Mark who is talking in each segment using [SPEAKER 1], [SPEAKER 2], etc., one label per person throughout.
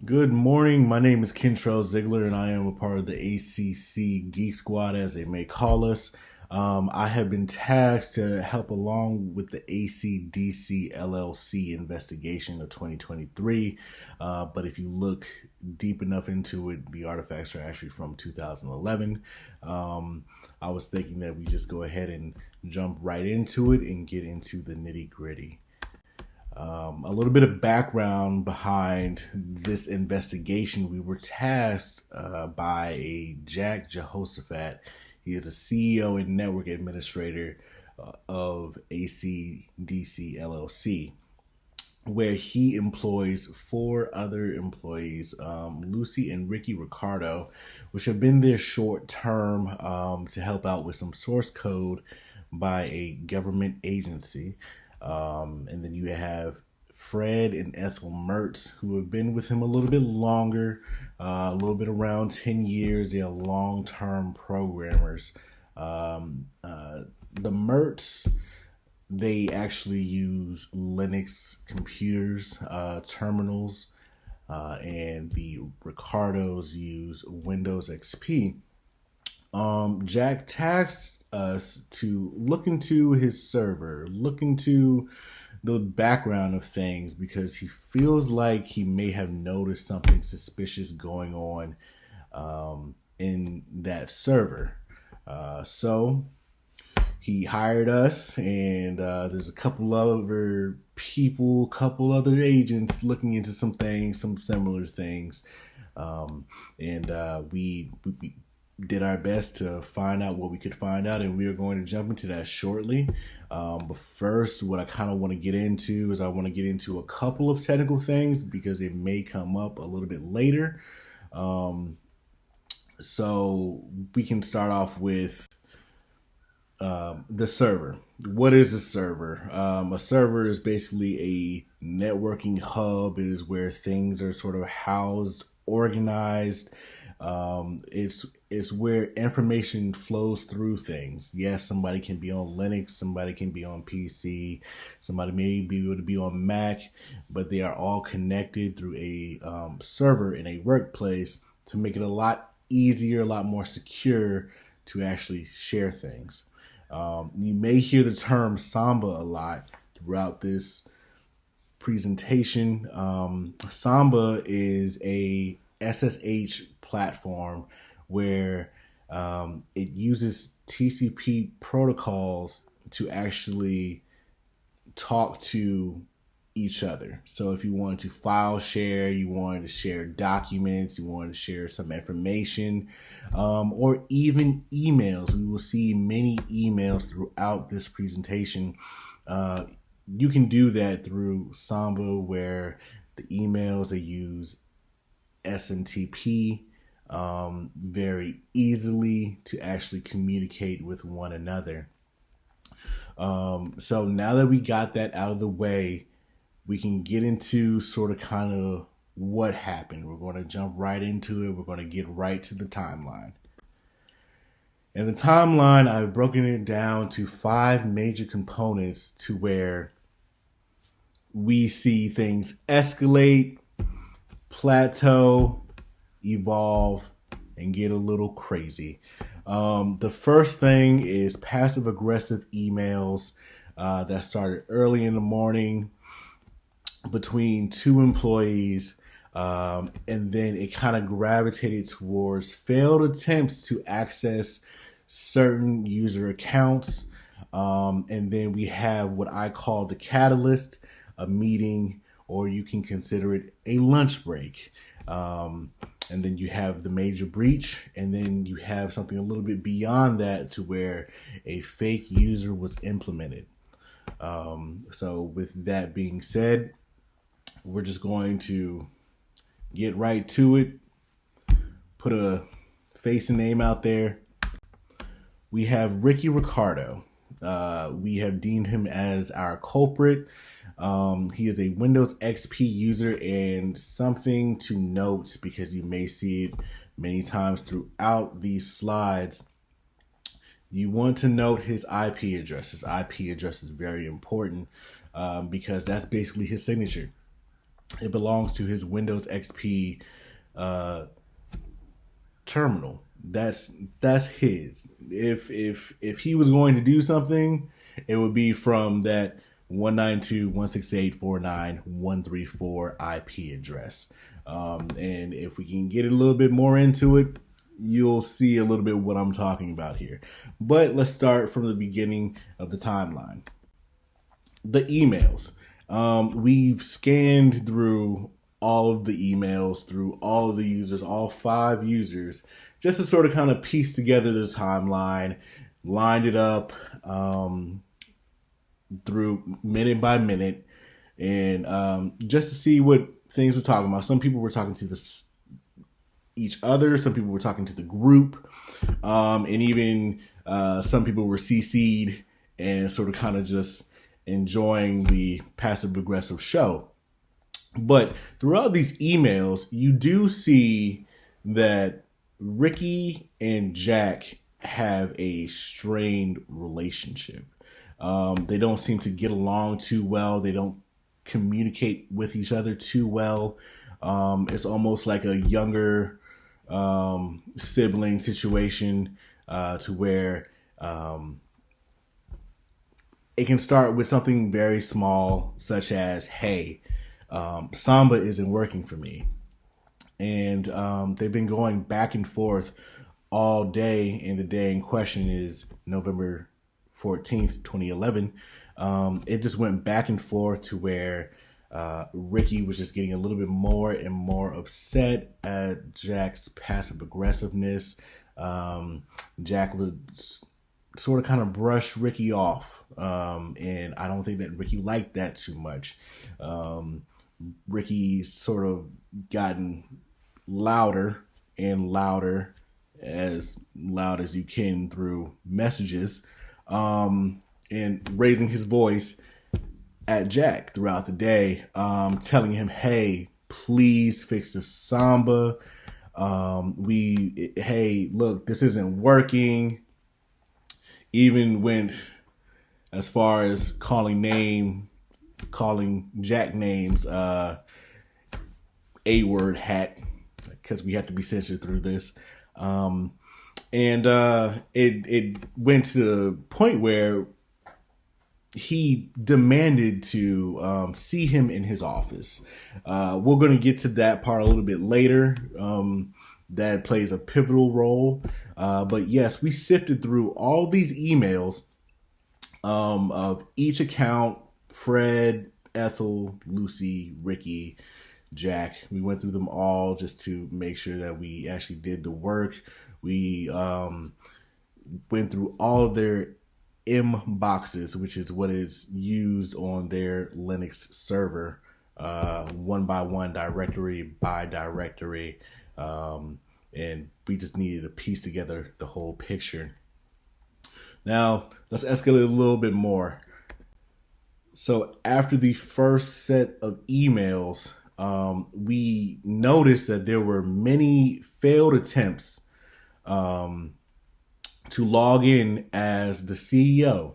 [SPEAKER 1] Good morning. My name is Kentrell Ziegler, and I am a part of the ACC Geek Squad, as they may call us. I have been tasked to help along with the ACDC LLC investigation of 2023. But if you look deep enough into it, the artifacts are actually from 2011. I was thinking that we just go ahead and jump right into it and get into the nitty gritty. A little bit of background behind this investigation. We were tasked by a Jack Jehoshaphat. He is a CEO and network administrator of ACDC LLC, where he employs four other employees, Lucy and Ricky Ricardo, which have been there short term to help out with some source code by a government agency. And then you have Fred and Ethel Mertz, who have been with him a little bit longer, a little bit around 10 years. They are long-term programmers. The Mertz, they actually use Linux computers, terminals, and the Ricardos use Windows XP. Jack tasked us to look into his server, look into the background of things, because he feels like he may have noticed something suspicious going on in that server. So he hired us, and there's a couple other people, couple other agents looking into some things, some similar things. We did our best to find out what we could find out, and we are going to jump into that shortly. But first, what I kind of want to get into is I want to get into a couple of technical things because it may come up a little bit later. So we can start off with the server. What is a server? A server is basically a networking hub. It is where things are sort of housed, organized. It's where information flows through things. Yes, somebody can be on Linux, somebody can be on PC, somebody may be able to be on Mac, but they are all connected through a server in a workplace to make it a lot easier, a lot more secure to actually share things. You may hear the term Samba a lot throughout this presentation. Samba is a SSH platform where it uses TCP protocols to actually talk to each other. So if you wanted to file share, you wanted to share documents, you wanted to share some information, or even emails. We will see many emails throughout this presentation. You can do that through Samba, where the emails, they use SMTP very easily to actually communicate with one another. So now that we got that out of the way, we can get into sort of kind of what happened. We're going to jump right into it. We're going to get right to the timeline. And the timeline, I've broken it down to 5 major components to where we see things escalate, plateau, evolve, and get a little crazy. The first thing is passive aggressive emails that started early in the morning between 2 employees, and then it kind of gravitated towards failed attempts to access certain user accounts. And then we have what I call the catalyst, a meeting, or you can consider it a lunch break. And then you have the major breach, and then you have something a little bit beyond that to where a fake user was implemented. So with that being said, we're just going to get right to it, put a face and name out there. We have Ricky Ricardo. We have deemed him as our culprit. He is a Windows XP user, and something to note, because you may see it many times throughout these slides, you want to note his IP address. His IP address is very important because that's basically his signature. It belongs to his Windows XP uh, terminal. That's his. If he was going to do something, it would be from that 192.168.49.134 IP address. And if we can get a little bit more into it, you'll see a little bit what I'm talking about here. But let's start from the beginning of the timeline. The emails. We've scanned through all of the emails, through all of the users, all 5 users, just to sort of kind of piece together the timeline, lined it up through minute by minute, and just to see what things were talking about. Some people were talking to each other, some people were talking to the group, and even some people were CC'd and sort of kind of just enjoying the passive aggressive show. But throughout these emails, you do see that Ricky and Jack have a strained relationship. They don't seem to get along too well. They don't communicate with each other too well. It's almost like a younger sibling situation to where it can start with something very small, such as, hey, Samba isn't working for me. And they've been going back and forth all day, and the day in question is November 14th, 2011. It just went back and forth to where Ricky was just getting a little bit more and more upset at Jack's passive aggressiveness. Jack would sort of kind of brush Ricky off, and I don't think that Ricky liked that too much. Ricky's sort of gotten louder and louder, as loud as you can through messages, and raising his voice at Jack throughout the day, telling him, hey, please fix the Samba. Hey, look, this isn't working. Even went as far as calling Jack names, A-word hat, because we have to be censored through this. And it went to the point where he demanded to see him in his office. We're going to get to that part a little bit later. That plays a pivotal role. But yes, we sifted through all these emails of each account: Fred, Ethel, Lucy, Ricky, Jack. We went through them all just to make sure that we actually did the work. We went through all of their M boxes, which is what is used on their Linux server, one by one, directory by directory. And we just needed to piece together the whole picture. Now, let's escalate a little bit more. So after the first set of emails, we noticed that there were many failed attempts to log in as the CEO.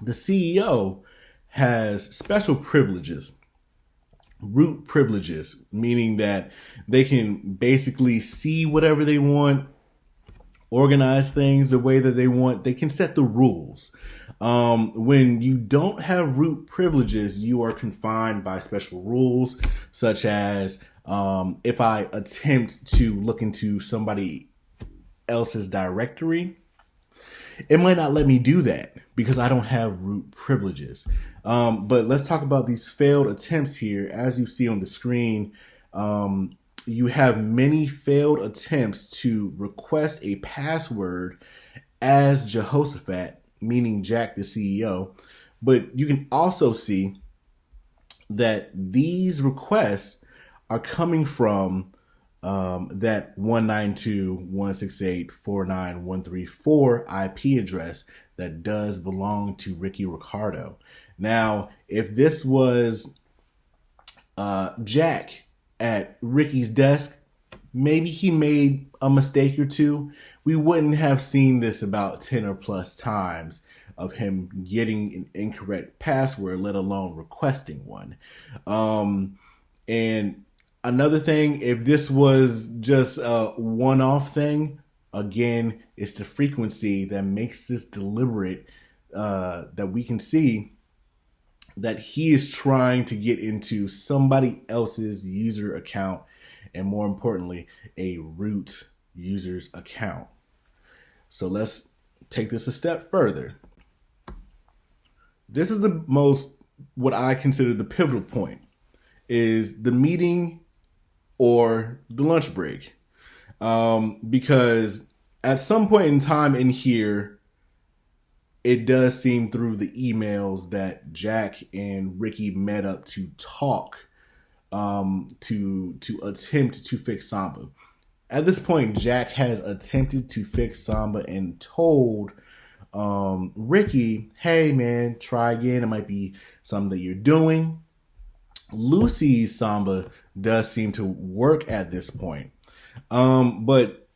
[SPEAKER 1] The CEO has special privileges. Root privileges, meaning that they can basically see whatever they want, organize things the way that they want. They can set the rules. When you don't have root privileges, you are confined by special rules, such as if I attempt to look into somebody else's directory, it might not let me do that because I don't have root privileges. But let's talk about these failed attempts here. As you see on the screen, you have many failed attempts to request a password as Jehoshaphat, meaning Jack the CEO. But you can also see that these requests are coming from that 192.168.49.134 IP address that does belong to Ricky Ricardo. Now, if this was Jack at Ricky's desk, maybe he made a mistake or two. We wouldn't have seen this about 10 or plus times of him getting an incorrect password, let alone requesting one. And another thing, if this was just a one-off thing, again, it's the frequency that makes this deliberate. That we can see that he is trying to get into somebody else's user account, and more importantly, a root user's account. So let's take this a step further. This is the most, what I consider the pivotal point, is the meeting or the lunch break. Because at some point in time in here, it does seem through the emails that Jack and Ricky met up to talk, to attempt to fix Samba. At this point, Jack has attempted to fix Samba and told Ricky, hey man, try again. It might be something that you're doing. Lucy's Samba does seem to work at this point. But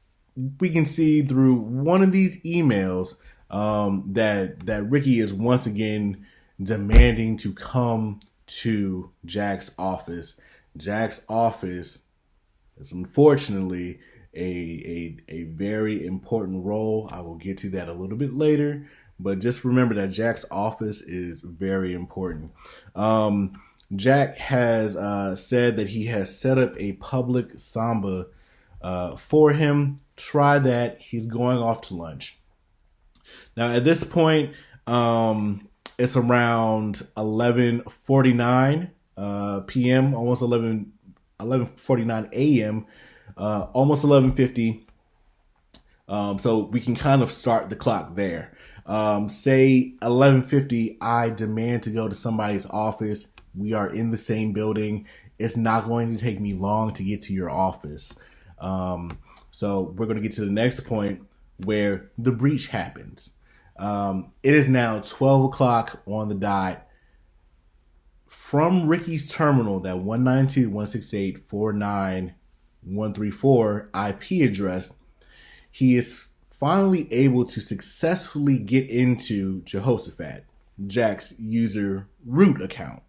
[SPEAKER 1] we can see through one of these emails that Ricky is once again demanding to come to Jack's office. Jack's office is unfortunately a very important role. I will get to that a little bit later, but just remember that Jack's office is very important. Jack has said that he has set up a public Samba for him. Try that. He's going off to lunch. Now, at this point, it's around 11:49 p.m., almost 11:49 a.m., almost 11:50. So we can kind of start the clock there. Say 11:50, I demand to go to somebody's office. We are in the same building. It's not going to take me long to get to your office. So we're going to get to the next point where the breach happens. It is now 12 o'clock on the dot. From Ricky's terminal, that 192.168.49.134 IP address, he is finally able to successfully get into Jehoshaphat, Jack's user root account.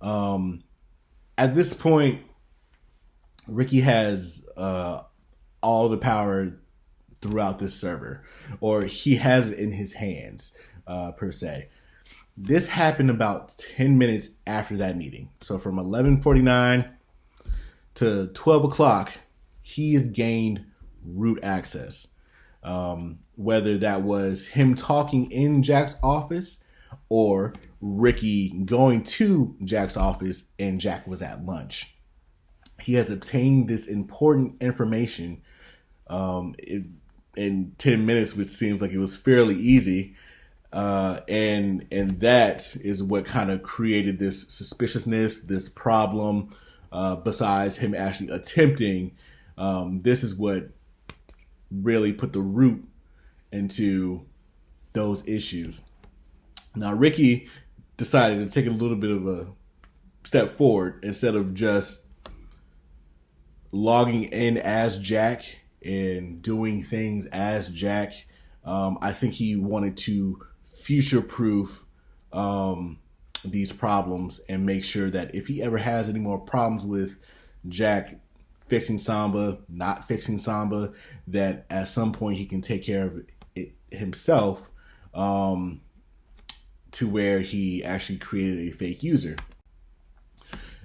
[SPEAKER 1] At this point, Ricky has all the power throughout this server, or he has it in his hands, per se. This happened about 10 minutes after that meeting. So from 11:49 to 12 o'clock, he has gained root access. Whether that was him talking in Jack's office or Ricky going to Jack's office and Jack was at lunch. He has obtained this important information in 10 minutes, which seems like it was fairly easy. And that is what kind of created this suspiciousness, this problem, besides him actually attempting. This is what really put the root into those issues. Now, Ricky decided to take a little bit of a step forward. Instead of just logging in as Jack and doing things as Jack, I think he wanted to future-proof these problems and make sure that if he ever has any more problems with Jack fixing Samba, not fixing Samba, that at some point he can take care of it himself, to where he actually created a fake user.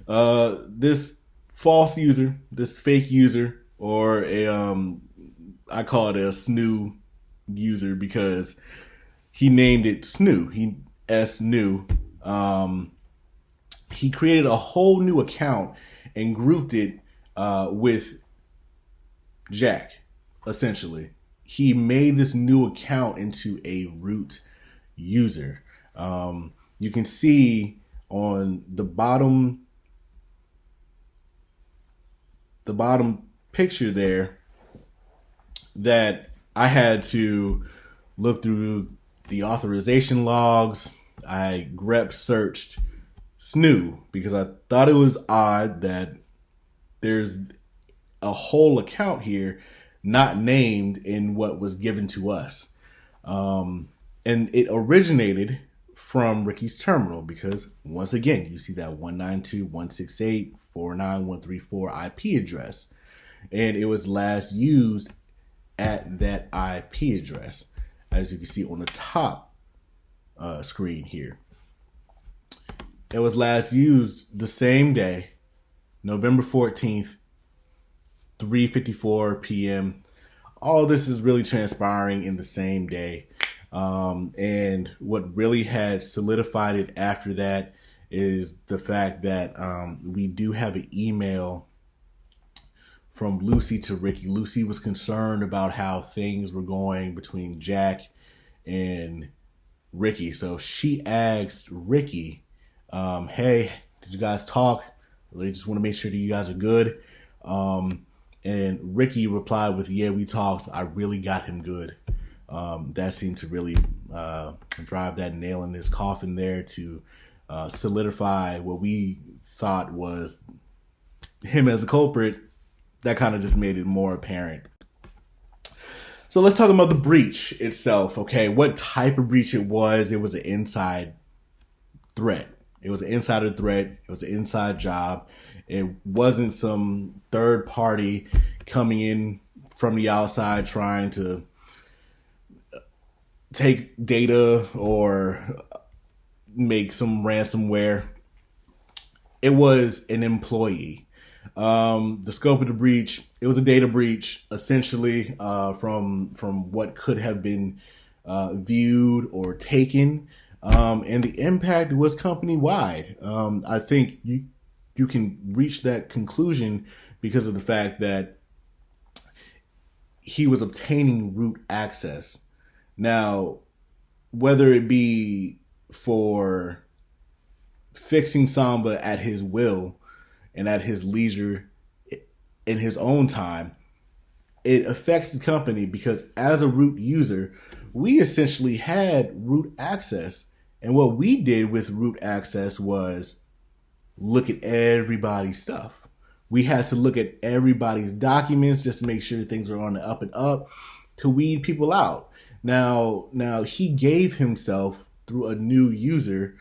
[SPEAKER 1] This false user, this fake user, or I call it a snoo user because he named it Snoo. He created a whole new account and grouped it with Jack, essentially. He made this new account into a root user. You can see on the bottom picture there that I had to look through the authorization logs. I grep searched Snoo because I thought it was odd that there's a whole account here not named in what was given to us. And it originated from Ricky's terminal because, once again, you see that 49134 IP address. And it was last used at that IP address, as you can see on the top screen here. It was last used the same day, November 14th, 3:54 p.m. All this is really transpiring in the same day. And what really had solidified it after that is the fact that we do have an email from Lucy to Ricky. Lucy was concerned about how things were going between Jack and Ricky. So she asked Ricky, hey, did you guys talk? Really just want to make sure that you guys are good. And Ricky replied with, yeah, we talked. I really got him good. That seemed to really drive that nail in his coffin there to solidify what we thought was him as a culprit. That kind of just made it more apparent. So let's talk about the breach itself. Okay, what type of breach it was? It was an inside threat. It was an insider threat. It was an inside job. It wasn't some third party coming in from the outside trying to take data or make some ransomware. It was an employee. The scope of the breach, it was a data breach, essentially, from what could have been viewed or taken. And the impact was company wide. I think you can reach that conclusion because of the fact that he was obtaining root access. Now, whether it be for fixing Samba at his will and at his leisure in his own time, it affects the company because as a root user, we essentially had root access. And what we did with root access was look at everybody's stuff. We had to look at everybody's documents just to make sure that things were on the up and up to weed people out. Now he gave himself through a new user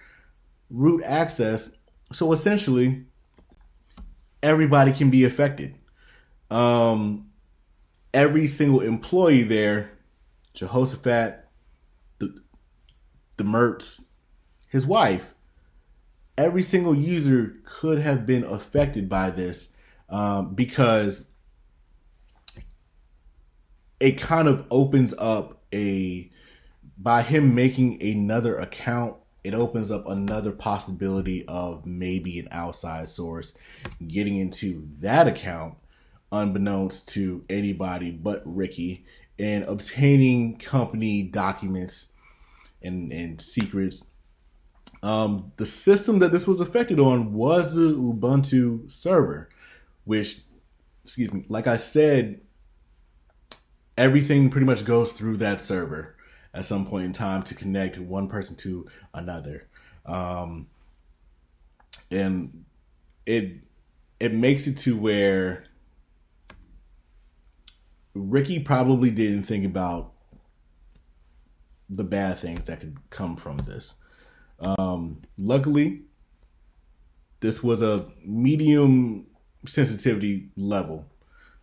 [SPEAKER 1] root access. So essentially, everybody can be affected. Every single employee there, Jehoshaphat, the Mertz, his wife, every single user could have been affected by this because it kind of opens up by him making another account, it opens up another possibility of maybe an outside source getting into that account unbeknownst to anybody but Ricky and obtaining company documents and secrets. The system that this was affected on was the Ubuntu server, which, like I said, everything pretty much goes through that server at some point in time to connect one person to another. And it makes it to where Ricky probably didn't think about the bad things that could come from this. Luckily, this was a medium sensitivity level.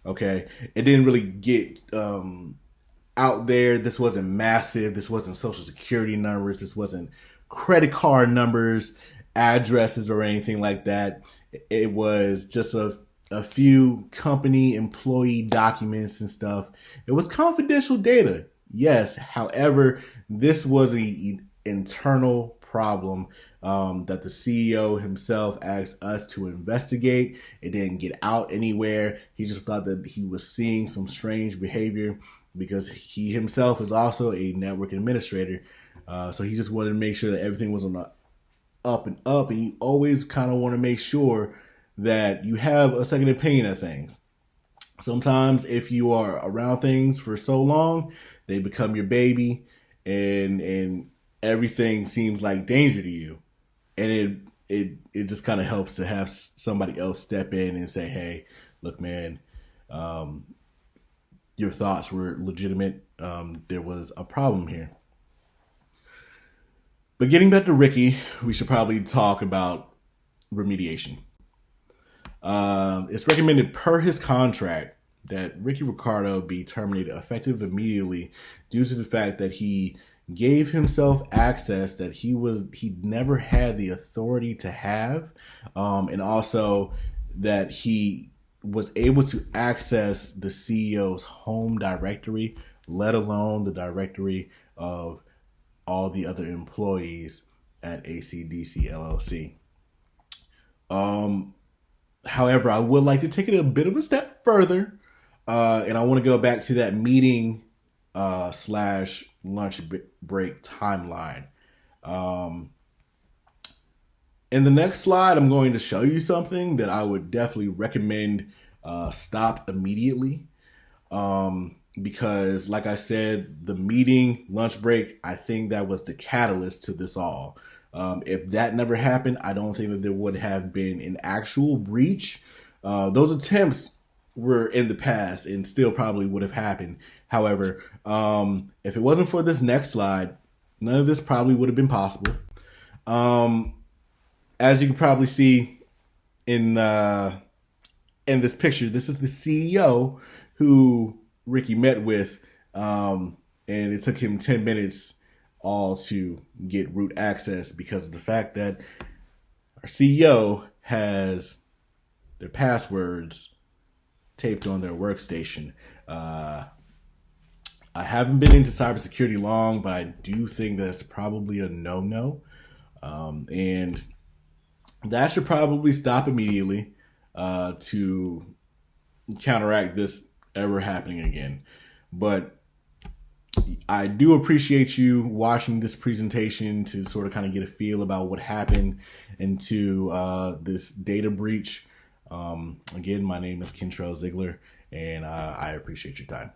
[SPEAKER 1] Okay, it didn't really get out there. This wasn't massive. This wasn't social security numbers. This wasn't credit card numbers, addresses, or anything like that. It was just a few company employee documents and stuff. It was confidential data, yes. However, this was an internal problem that the CEO himself asked us to investigate. It didn't get out anywhere. He just thought that he was seeing some strange behavior because he himself is also a network administrator. So he just wanted to make sure that everything was on the up and up. And you always kind of want to make sure that you have a second opinion of things. Sometimes if you are around things for so long, they become your baby and everything seems like danger to you. And it just kind of helps to have somebody else step in and say, hey, look, man, your thoughts were legitimate. There was a problem here. But getting back to Ricky, we should probably talk about remediation. It's recommended per his contract that Ricky Ricardo be terminated effective immediately due to the fact that he gave himself access that he never had the authority to have, and also that he was able to access the CEO's home directory, let alone the directory of all the other employees at ACDC LLC. However, I would like to take it a bit of a step further, and I want to go back to that meeting slash lunch break timeline. In the next slide, I'm going to show you something that I would definitely recommend stop immediately. Because, like I said, the meeting lunch break, I think that was the catalyst to this all. If that never happened, I don't think that there would have been an actual breach. Those attempts were in the past and still probably would have happened. However, if it wasn't for this next slide, none of this probably would have been possible. As you can probably see in this picture, this is the CEO who Ricky met with, and it took him 10 minutes all to get root access because of the fact that our CEO has their passwords taped on their workstation. I haven't been into cybersecurity long, but I do think that's probably a no-no. And that should probably stop immediately to counteract this ever happening again. But I do appreciate you watching this presentation to sort of kind of get a feel about what happened into this data breach. Again, my name is Kentrell Ziegler, and I appreciate your time.